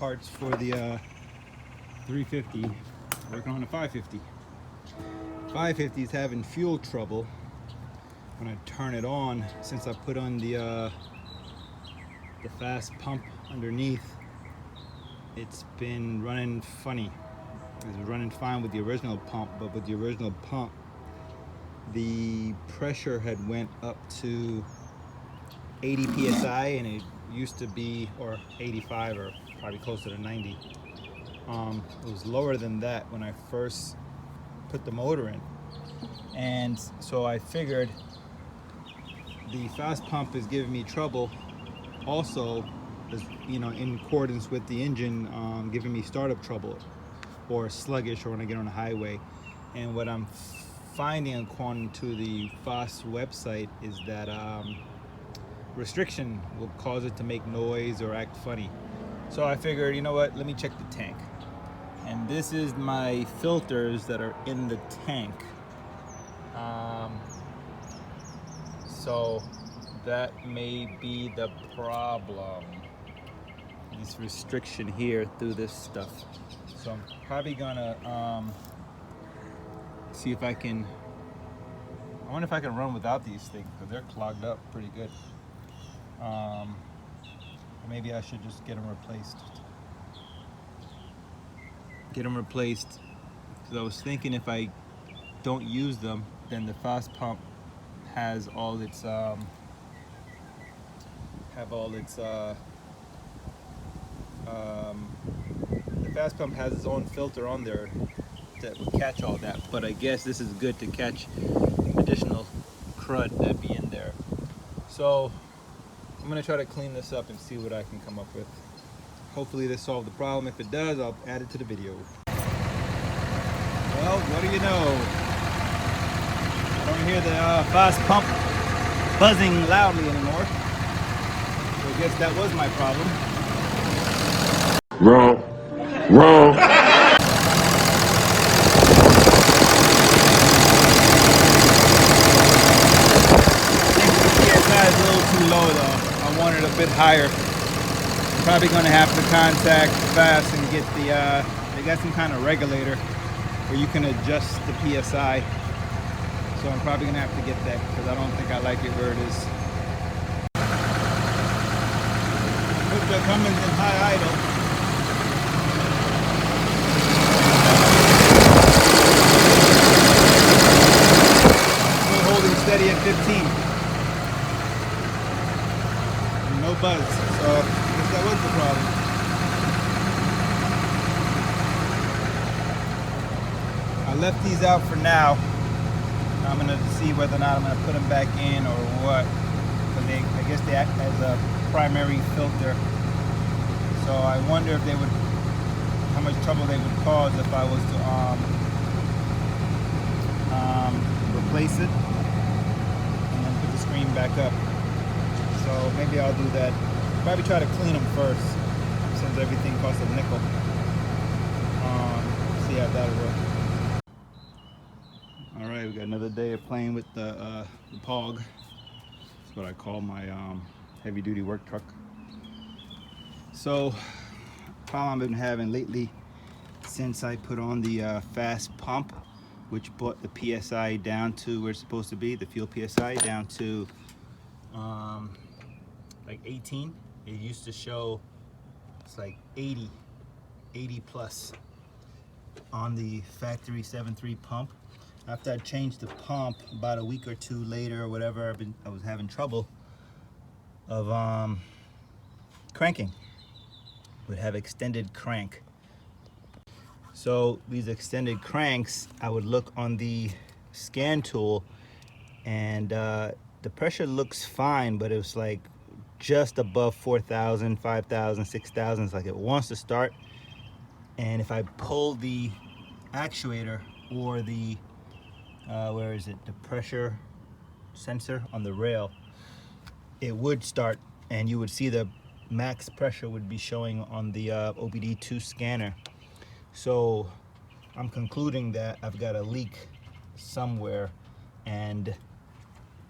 parts for the 350, working on the 550. 550 is having fuel trouble when I turn it on. Since I put on the fast pump underneath, it's been running funny. It was running fine with the original pump, but with the original pump, the pressure had went up to 80 psi, and it used to be, or 85, or probably closer to 90. It was lower than that when I first put the motor in, and so I figured the fast pump is giving me trouble. Also, you know, in accordance with the engine giving me startup trouble or sluggish or when I get on the highway. And what I'm finding according to the FOSS website is that restriction will cause it to make noise or act funny. So I figured, you know what, let me check the tank. And this is my filters that are in the tank. So that may be the problem, this restriction here through this stuff. So I'm probably gonna see if I can, I wonder if I can run without these things, because they're clogged up pretty good. Or maybe I should just get them replaced. Because I was thinking if I don't use them, then the fast pump has all its the fast pump has its own filter on there that would catch all that. But I guess this is good to catch additional crud that be in there. So I'm gonna try to clean this up and see what I can come up with. Hopefully this solves the problem. If it does, I'll add it to the video. Well, what do you know? I don't hear the fast pump buzzing loudly anymore. So I guess that was my problem. Wrong. PSI is a little too low though. I want it a bit higher. Probably gonna have to contact FAST and get the, they got some kind of regulator where you can adjust the PSI. So I'm probably gonna have to get that because I don't think I like it where it is. Put the Cummins in high idle. Still holding steady at 15. And no buzz, so I guess that was the problem. I left these out for now. I'm gonna see whether or not I'm gonna put them back in or what. But I guess they act as a primary filter. So I wonder if they would, how much trouble they would cause if I was to replace it and then put the screen back up. So maybe I'll do that. Probably try to clean them first, since everything costs a nickel. See how that'll work. All right, we got another day of playing with the POG. That's what I call my heavy duty work truck. So, problem I've been having lately, since I put on the fast pump, which brought the PSI down to where it's supposed to be, the fuel PSI down to like 18. It used to show it's like 80 plus on the factory 7.3 pump. After I changed the pump about a week or two later or whatever, I was having trouble of cranking. Would have extended crank. So these extended cranks, I would look on the scan tool, and the pressure looks fine, but it was like just above 4,000, 5,000, 6,000. It's like it wants to start. And if I pull the actuator or the where is it, the pressure sensor on the rail, it would start, and you would see the max pressure would be showing on the OBD2 scanner. So I'm concluding that I've got a leak somewhere and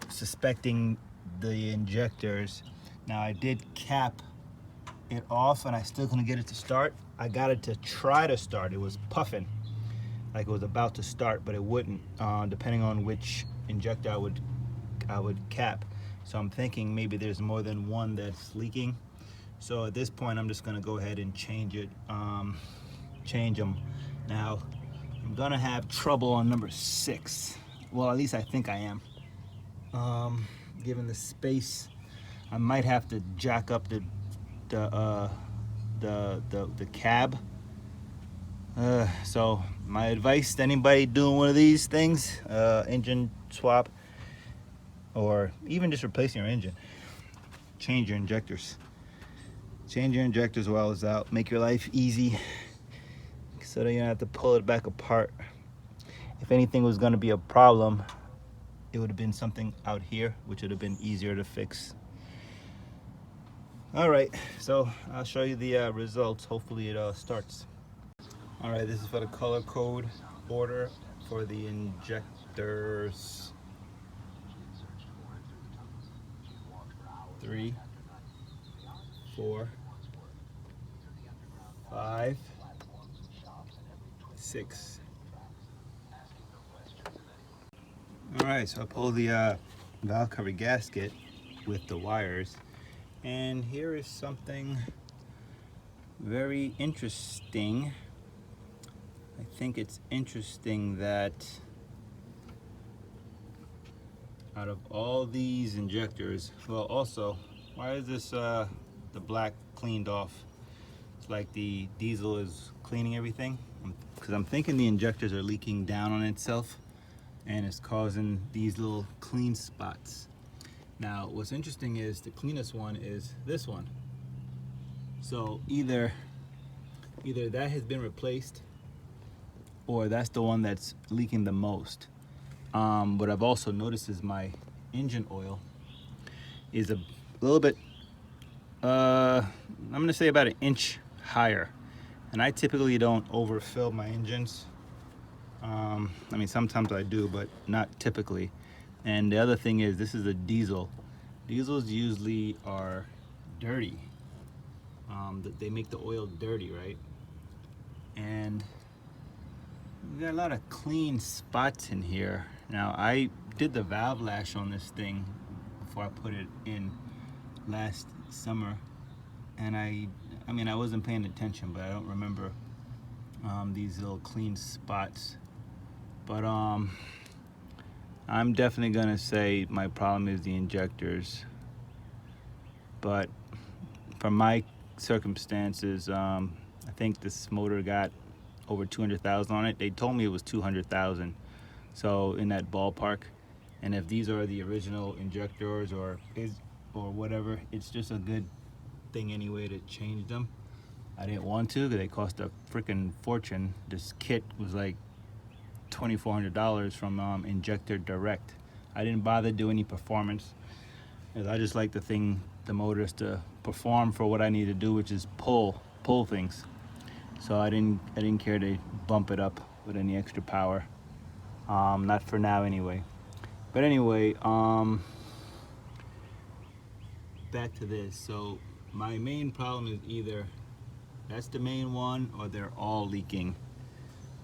suspecting the injectors. Now I did cap it off and I still couldn't get it to start. I got it to try to start. It was puffing like it was about to start, but it wouldn't, depending on which injector I would cap. So I'm thinking maybe there's more than one that's leaking. So at this point, I'm just gonna go ahead and change it, change them. Now, I'm gonna have trouble on number 6. Well, at least I think I am. Given the space, I might have to jack up the cab. So my advice to anybody doing one of these things, engine swap, or even just replacing your engine, change your injectors. Change your injectors while it's out. Make your life easy so that you don't have to pull it back apart. If anything was going to be a problem, it would have been something out here, which would have been easier to fix. All right, so I'll show you the results. Hopefully it starts. All right, this is for the color code order for the injectors. 3, 4, 5, 6. All right, so I pulled the valve cover gasket with the wires, and here is something very interesting. I think it's interesting that out of all these injectors, well, also, why is this the black cleaned off? It's like the diesel is cleaning everything, because I'm thinking the injectors are leaking down on itself and it's causing these little clean spots. Now, what's interesting is the cleanest one is this one. So either that has been replaced, or that's the one that's leaking the most. What I've also noticed is my engine oil is a little bit, I'm gonna say about 1 inch higher. And I typically don't overfill my engines. I mean, sometimes I do, but not typically. And the other thing is, this is a diesel. Diesels usually are dirty. They make the oil dirty, right? And we got a lot of clean spots in here. Now, I did the valve lash on this thing before I put it in last summer, and I mean, I wasn't paying attention, but I don't remember these little clean spots. But I'm definitely gonna say my problem is the injectors. But from my circumstances, I think this motor got over 200,000 on it. They told me it was 200,000, so in that ballpark. And if these are the original injectors or whatever, it's just a good thing anyway to change them. I didn't want to because they cost a freaking fortune. This kit was like $2,400 from Injector Direct. I didn't bother doing any performance, because I just like the motors to perform for what I need to do, which is pull things. So I didn't care to bump it up with any extra power. Not for now anyway. But anyway, back to this. So my main problem is either that's the main one or they're all leaking.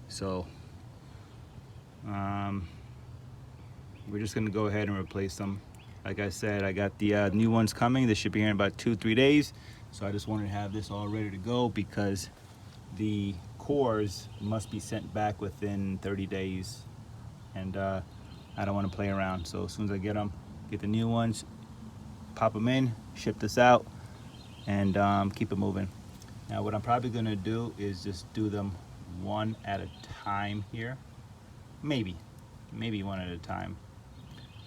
So we're just gonna go ahead and replace them. Like I said, I got the new ones coming. They should be here in about 2-3 days. So I just wanted to have this all ready to go, because the cores must be sent back within 30 days. And I don't want to play around. So as soon as I get them, get the new ones, pop them in, ship this out, and keep it moving. Now what I'm probably gonna do is just do them one at a time here. Maybe one at a time.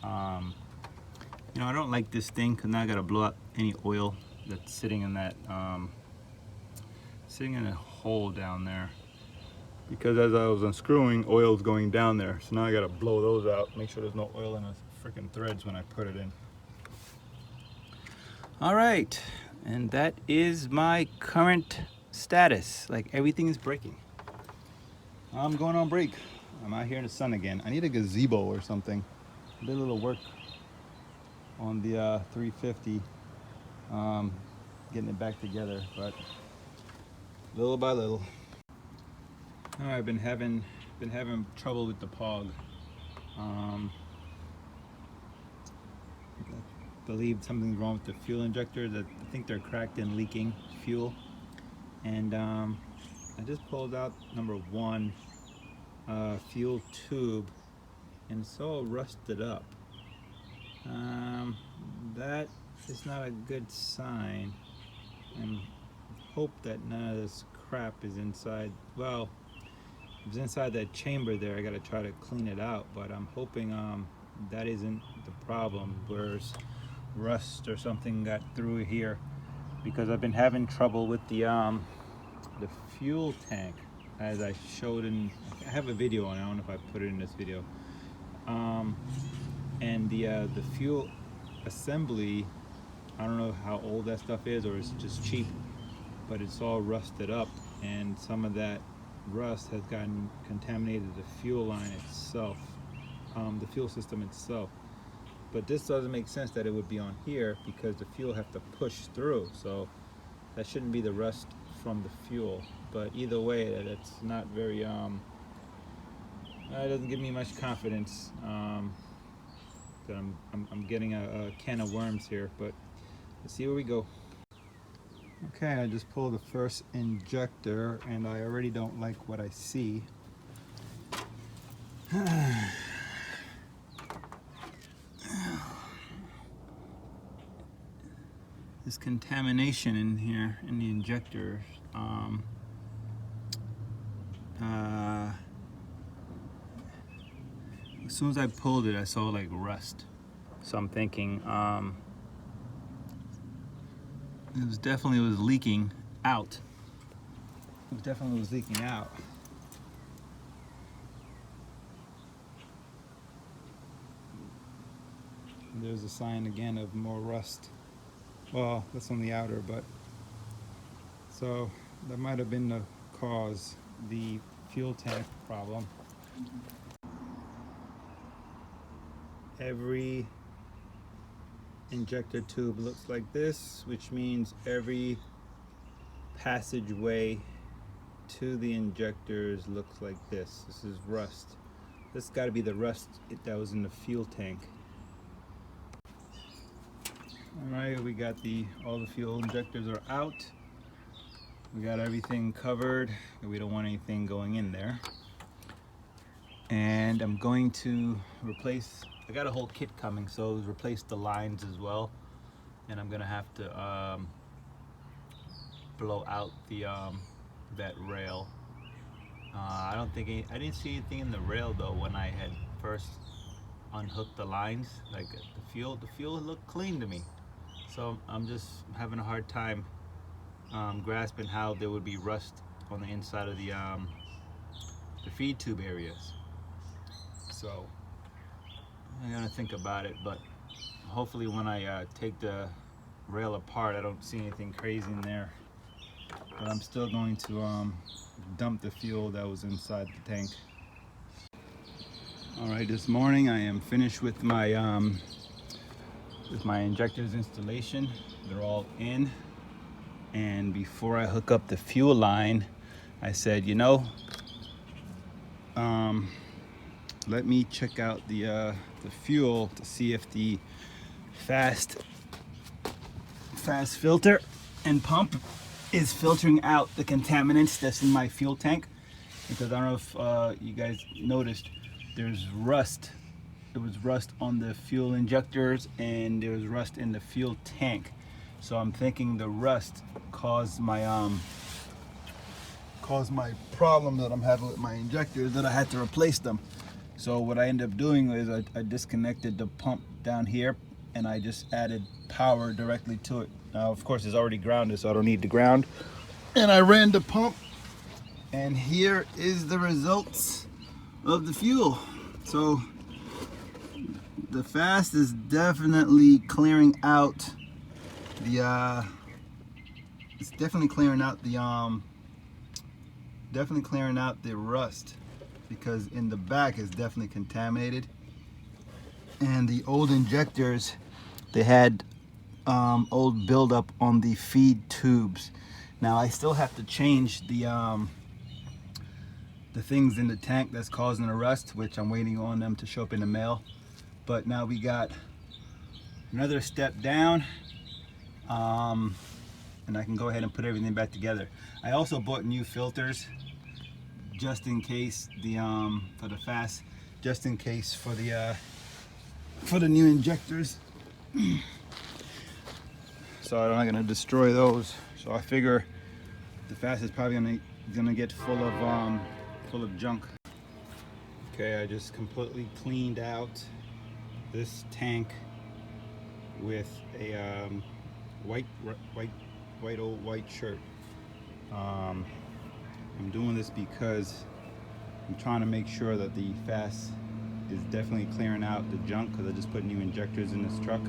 You know, I don't like this thing because now I gotta blow out any oil that's sitting in that sitting in a hole down there, because as I was unscrewing, oil's going down there. So now I gotta blow those out, make sure there's no oil in the freaking threads when I put it in. All right, and that is my current status. Like, everything is breaking. I'm going on break. I'm out here in the sun again. I need a gazebo or something. I did a little work on the 350. getting it back together, but little by little. I've been having trouble with the POG. I believe something's wrong with the fuel injectors. I think they're cracked and leaking fuel. And I just pulled out number 1 fuel tube, and it's all rusted up. That is not a good sign, and hope that none of this crap is inside. Well, if it's inside that chamber there, I gotta try to clean it out, but I'm hoping that isn't the problem, whereas rust or something got through here, because I've been having trouble with the fuel tank, as I showed in, I have a video on it, I don't know if I put it in this video, and the fuel assembly, I don't know how old that stuff is, or it's just cheap, but it's all rusted up, and some of that rust has gotten contaminated the fuel line itself, the fuel system itself. But this doesn't make sense that it would be on here, because the fuel have to push through, so that shouldn't be the rust from the fuel. But either way, that's not very it doesn't give me much confidence that I'm getting a can of worms here, but let's see where we go. Okay, I just pulled the first injector, and I already don't like what I see. There's contamination in here in the injector. As soon as I pulled it, I saw like rust. So I'm thinking it was leaking out. It definitely was leaking out. There's a sign again of more rust. Well, that's on the outer, but so that might have been the cause, the fuel tank problem. Every injector tube looks like this, which means every passageway to the injectors looks like this. This is rust. This got to be the rust that was in the fuel tank. Alright, we got all the fuel injectors are out. We got everything covered. We don't want anything going in there. And I'm going to replace, I got a whole kit coming, so replace the lines as well. And I'm gonna have to blow out the that rail. I didn't see anything in the rail though when I had first unhooked the lines. Like the fuel looked clean to me. So I'm just having a hard time grasping how there would be rust on the inside of the feed tube areas. So I'm gonna think about it, but hopefully when I take the rail apart, I don't see anything crazy in there. But I'm still going to dump the fuel that was inside the tank. All right, this morning I am finished with my injectors installation. They're all in, and before I hook up the fuel line, I said, you know, let me check out the fuel to see if the fast filter and pump is filtering out the contaminants that's in my fuel tank, because I don't know if you guys noticed, there's rust. There was rust on the fuel injectors, and there was rust in the fuel tank. So I'm thinking the rust caused my problem that I'm having with my injectors, that I had to replace them. So what I ended up doing is I disconnected the pump down here, and I just added power directly to it. Now, of course, it's already grounded, so I don't need the ground. And I ran the pump, and here is the results of the fuel. So the fast is definitely clearing out the rust, because in the back is definitely contaminated. And the old injectors, they had old buildup on the feed tubes. Now I still have to change the things in the tank that's causing the rust, which I'm waiting on them to show up in the mail. But now we got another step down, and I can go ahead and put everything back together. I also bought new filters just in case for the fast, just in case for the new injectors. So I'm not gonna destroy those. So I figure the fast is probably gonna get full of junk. Okay, I just completely cleaned out this tank with a white shirt. I'm doing this because I'm trying to make sure that the fast is definitely clearing out the junk, because I just put new injectors in this truck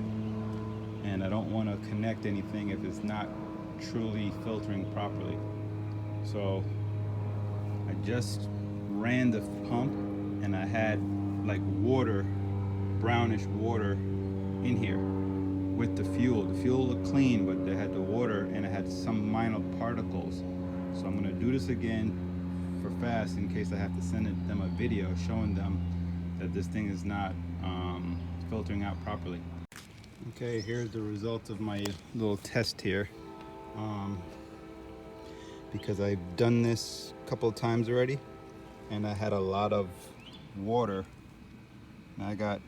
and I don't want to connect anything if it's not truly filtering properly. So I just ran the pump and I had like water, brownish water in here with the fuel. The fuel looked clean, but they had the water and it had some minor particles. So I'm gonna do this again for fast in case I have to send them a video showing them that this thing is not filtering out properly. Okay, here's the results of my little test here. Because I've done this a couple of times already and I had a lot of water. And I got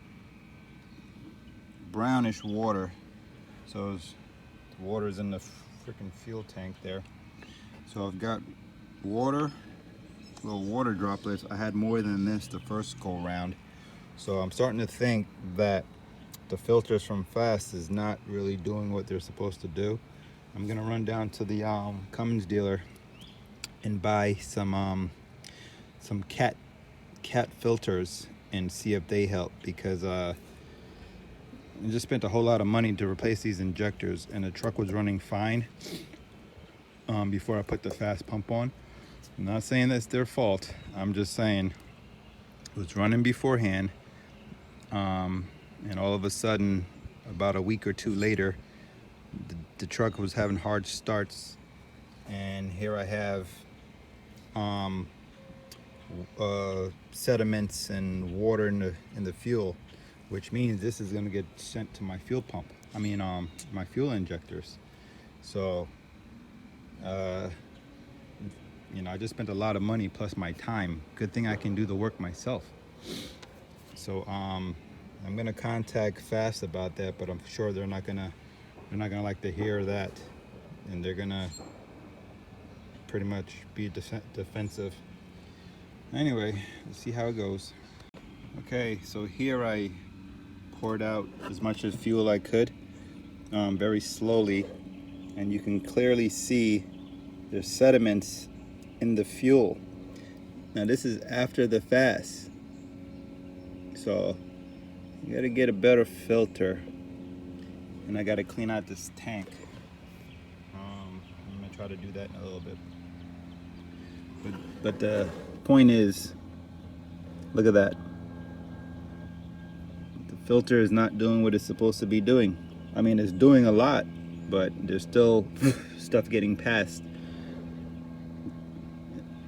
brownish water, so the water's in the freaking fuel tank there. So I've got water, little water droplets. I had more than this the first go round, so I'm starting to think that the filters from fast is not really doing what they're supposed to do. I'm gonna run down to the Cummins dealer and buy some cat filters and see if they help, because I just spent a whole lot of money to replace these injectors and the truck was running fine before I put the fast pump on. I'm not saying that's their fault, I'm just saying it was running beforehand, and all of a sudden about a week or two later the truck was having hard starts, and here I have sediments and water in the fuel, which means this is going to get sent to my fuel pump. I mean, my fuel injectors. So, you know, I just spent a lot of money plus my time. Good thing I can do the work myself. So, I'm going to contact Fast about that, but I'm sure they're not gonna like to hear that, and they're gonna pretty much be defensive. Anyway, let's see how it goes. Okay, so here I poured out as much as fuel I could, very slowly, and you can clearly see there's sediments in the fuel. Now this is after the fast, so you gotta get a better filter, and I gotta clean out this tank. I'm gonna try to do that in a little bit. But the point is, look at that. The filter is not doing what it's supposed to be doing. I mean, it's doing a lot, but there's still stuff getting past.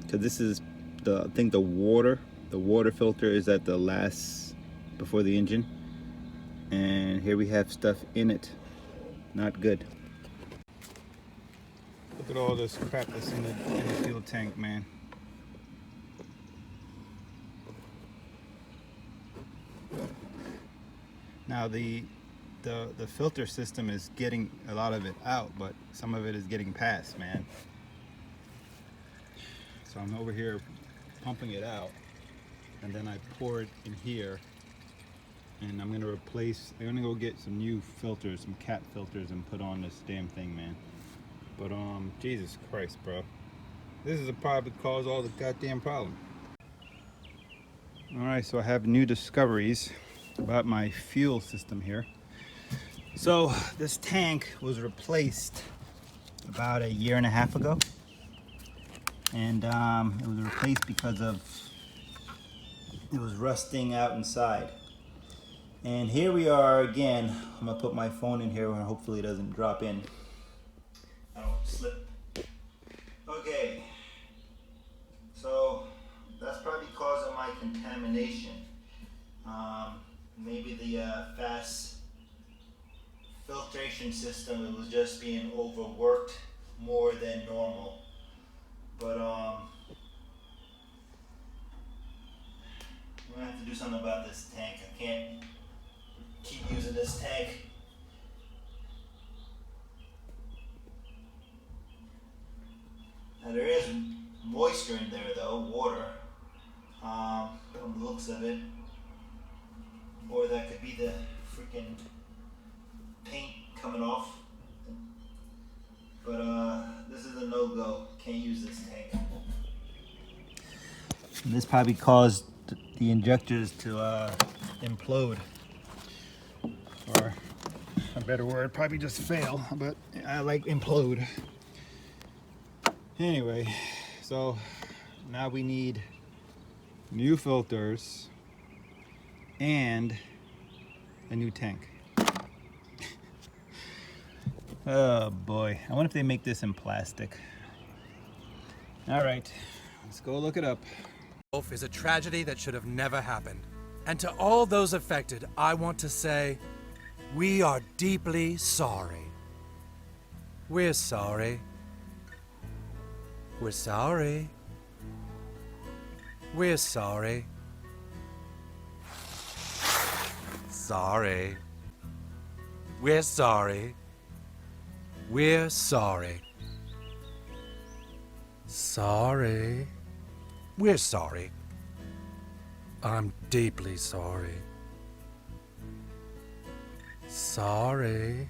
Because this is I think the water filter is at the last, before the engine. And here we have stuff in it. Not good. Look at all this crap that's in the fuel tank, man. Now the filter system is getting a lot of it out, but some of it is getting past, man. So I'm over here pumping it out, and then I pour it in here, and I'm gonna go get some new filters, some cat filters, and put on this damn thing, man. But Jesus Christ, bro, this is probably cause all the goddamn problem. All right, so I have new discoveries about my fuel system here. So this tank was replaced about 1.5 years ago, and it was replaced because it was rusting out inside. And here we are again. I'm gonna put my phone in here and hopefully it doesn't drop in. I don't slip. Okay. So that's probably causing my contamination. Maybe the fast filtration system, it was just being overworked more than normal. But I'm gonna have to do something about this tank. I can't keep using this tank. Now there is moisture in there though, water, from the looks of it. Or that could be the freaking paint coming off. But this is a no-go. Can't use this tank. And this probably caused the injectors to implode. Or a better word, probably just fail, but I like implode. Anyway, so now we need new filters and a new tank. Oh boy, I wonder if they make this in plastic. All right, let's go look it up. Is a tragedy that should have never happened. And to all those affected, I want to say, we are deeply sorry. We're sorry. We're sorry. We're sorry. Sorry. We're sorry. We're sorry. Sorry. We're sorry. I'm deeply sorry. Sorry.